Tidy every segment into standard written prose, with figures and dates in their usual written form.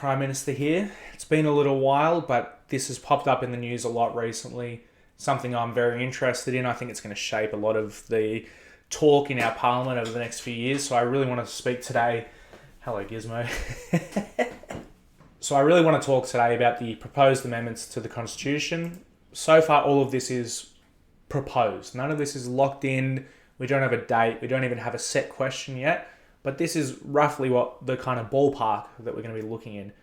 Prime Minister here. It's been a little while, but this has popped up in the news a lot recently. Something I'm very interested in. I think it's going to shape a lot of the talk in our Parliament over the next few years. So I really want to speak today. Hello, Gizmo. So I really want to talk today about the proposed amendments to the Constitution. So far, all of this is proposed. None of this is locked in. We don't have a date. We don't even have a set question yet. But this is roughly what the kind of ballpark that we're going to be looking in.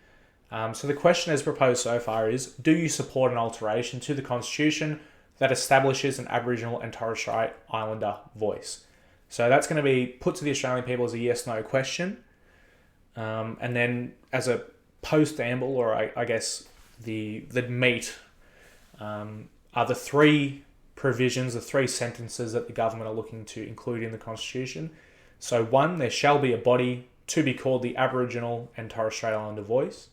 So the question as proposed so far is, do you support an alteration to the Constitution that establishes an Aboriginal and Torres Strait Islander voice? So that's going to be put to the Australian people as a yes-no question. And then as a post-amble, or I guess the meat, are the three provisions, the three sentences that the government are looking to include in the Constitution. So 1, there shall be a body to be called the Aboriginal and Torres Strait Islander voice.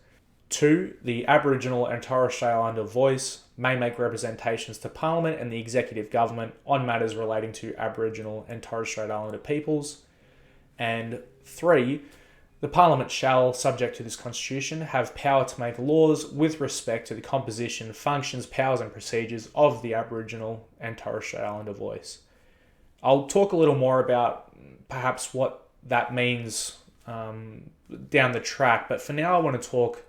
2, the Aboriginal and Torres Strait Islander voice may make representations to Parliament and the executive government on matters relating to Aboriginal and Torres Strait Islander peoples. And 3, the Parliament shall, subject to this Constitution, have power to make laws with respect to the composition, functions, powers and procedures of the Aboriginal and Torres Strait Islander voice. I'll talk a little more about perhaps what that means down the track, but for now I want to talk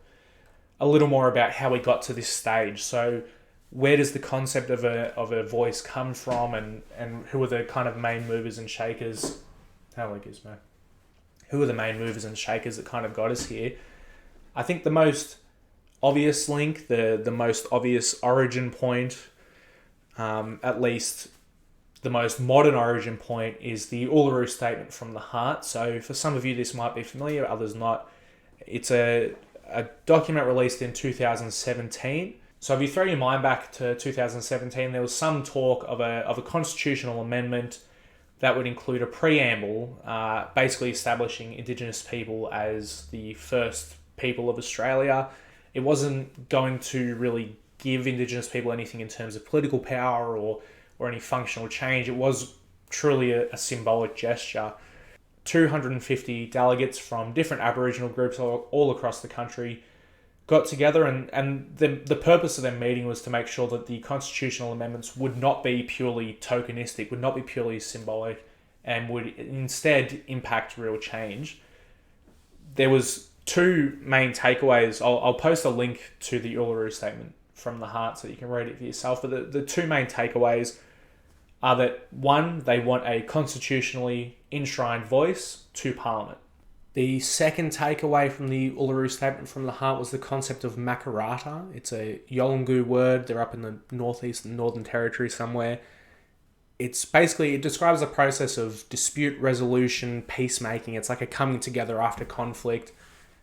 a little more about how we got to this stage. So where does the concept of a voice come from, and who are the kind of main movers and shakers? Hello, Gizmo. Who are the main movers and shakers that kind of got us here? I think the most obvious link, the most obvious origin point, at least the most modern origin point, is the Uluru Statement from the Heart. So for some of you this might be familiar, others not. It's a document released in 2017. So if you throw your mind back to 2017, there was some talk of a constitutional amendment that would include a preamble, basically establishing Indigenous people as the first people of Australia. It wasn't going to really give Indigenous people anything in terms of political power or any functional change. It was truly a symbolic gesture. 250 delegates from different Aboriginal groups all across the country got together, and the purpose of their meeting was to make sure that the constitutional amendments would not be purely tokenistic, would not be purely symbolic, and would instead impact real change. There was two main takeaways. I'll post a link to the Uluru Statement from the Heart so you can read it for yourself. But the two main takeaways are that 1, they want a constitutionally enshrined voice to Parliament. The second takeaway from the Uluru Statement from the Heart was the concept of Makarrata. It's a Yolngu word. They're up in the northeast and Northern Territory somewhere. It describes a process of dispute resolution, peacemaking. It's like a coming together after conflict.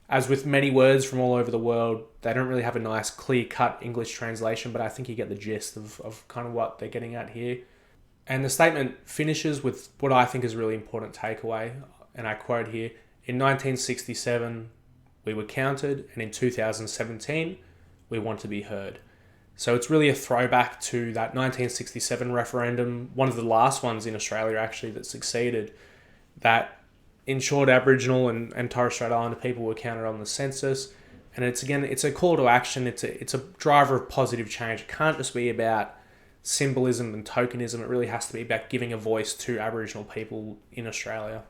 As with many words from all over the world, they don't really have a nice clear-cut English translation, but I think you get the gist of kind of what they're getting at here. And the statement finishes with what I think is a really important takeaway, and I quote here, "In 1967, we were counted, and in 2017, we want to be heard." So it's really a throwback to that 1967 referendum, one of the last ones in Australia actually that succeeded, that ensured Aboriginal and Torres Strait Islander people were counted on the census. And it's a call to action. It's a driver of positive change. It can't just be about symbolism and tokenism. It really has to be about giving a voice to Aboriginal people in Australia.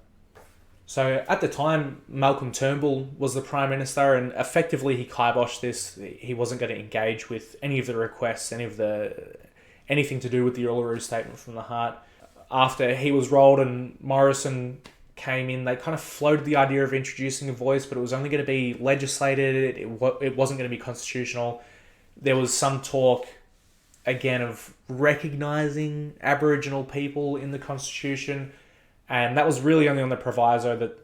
So at the time, Malcolm Turnbull was the Prime Minister, and effectively he kiboshed this. He wasn't going to engage with any of the requests, anything to do with the Uluru Statement from the Heart. After he was rolled and Morrison came in, they kind of floated the idea of introducing a voice, but it was only going to be legislated. It wasn't going to be constitutional. There was some talk, again, of recognising Aboriginal people in the Constitution, and that was really only on the proviso that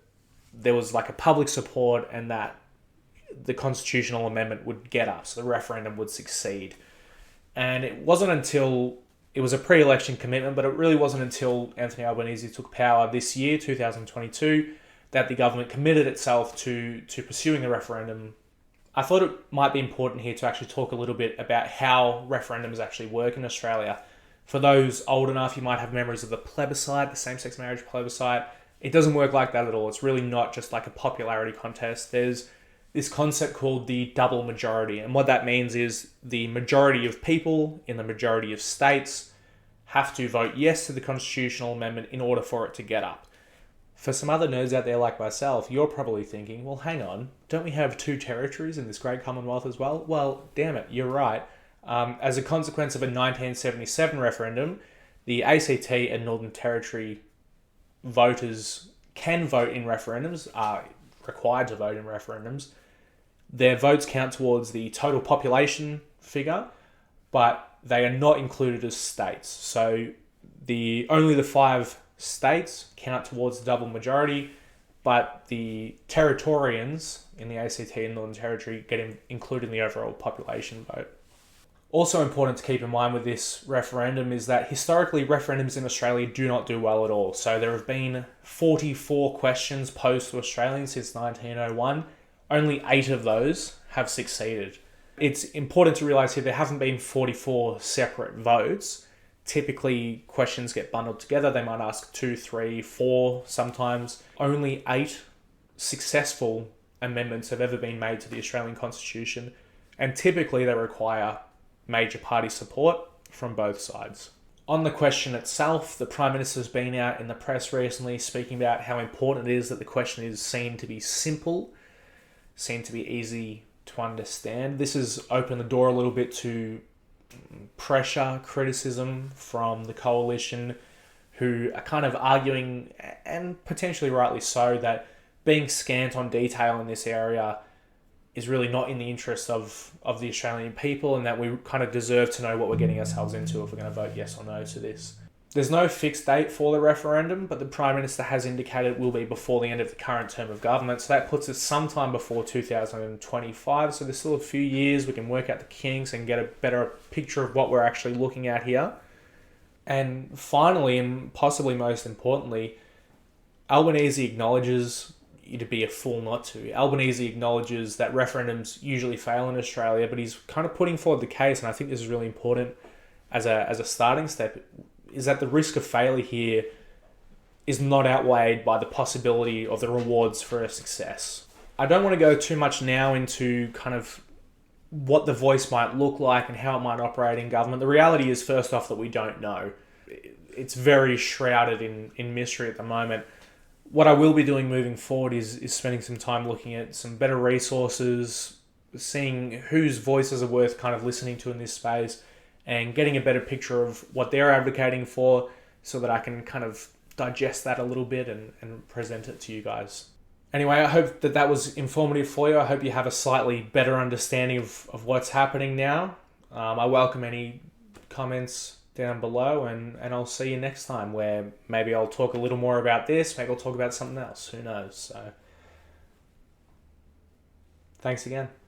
there was like a public support and that the constitutional amendment would get up, so the referendum would succeed. And it wasn't until, it was a pre-election commitment, but it really wasn't until Anthony Albanese took power this year, 2022, that the government committed itself to pursuing the referendum. I thought it might be important here to actually talk a little bit about how referendums actually work in Australia. For those old enough, you might have memories of the plebiscite, the same-sex marriage plebiscite. It doesn't work like that at all. It's really not just like a popularity contest. There's this concept called the double majority. And what that means is the majority of people in the majority of states have to vote yes to the constitutional amendment in order for it to get up. For some other nerds out there like myself, you're probably thinking, well, hang on, don't we have 2 territories in this great Commonwealth as well? Well, damn it, you're right. As a consequence of a 1977 referendum, the ACT and Northern Territory voters can vote in referendums, are required to vote in referendums. Their votes count towards the total population figure, but they are not included as states. So only the 5 states count towards the double majority, but the Territorians in the ACT and Northern Territory get included in the overall population vote. Also important to keep in mind with this referendum is that historically referendums in Australia do not do well at all. So there have been 44 questions posed to Australians since 1901. Only 8 of those have succeeded. It's important to realise here there haven't been 44 separate votes. Typically, questions get bundled together. They might ask 2, 3, 4 sometimes. Only 8 successful amendments have ever been made to the Australian Constitution, and typically they require major party support from both sides. On the question itself, the Prime Minister's been out in the press recently speaking about how important it is that the question is seen to be simple, seen to be easy to understand. This has opened the door a little bit to pressure, criticism from the coalition, who are kind of arguing, and potentially rightly so, that being scant on detail in this area is really not in the interest of the Australian people, and that we kind of deserve to know what we're getting ourselves into if we're going to vote yes or no to this. There's no fixed date for the referendum, but the Prime Minister has indicated it will be before the end of the current term of government, so that puts us sometime before 2025, so there's still a few years. We can work out the kinks and get a better picture of what we're actually looking at here. And finally, and possibly most importantly, Albanese acknowledges, you'd be a fool not to, Albanese acknowledges that referendums usually fail in Australia, but he's kind of putting forward the case, and I think this is really important as a starting step, is that the risk of failure here is not outweighed by the possibility of the rewards for a success. I don't want to go too much now into kind of what the voice might look like and how it might operate in government. The reality is, first off, that we don't know. It's very shrouded in mystery at the moment. What I will be doing moving forward is spending some time looking at some better resources, seeing whose voices are worth kind of listening to in this space, and getting a better picture of what they're advocating for so that I can kind of digest that a little bit and present it to you guys. Anyway, I hope that was informative for you. I hope you have a slightly better understanding of what's happening now. I welcome any comments down below, and I'll see you next time, where maybe I'll talk a little more about this, maybe I'll talk about something else, who knows. So, thanks again.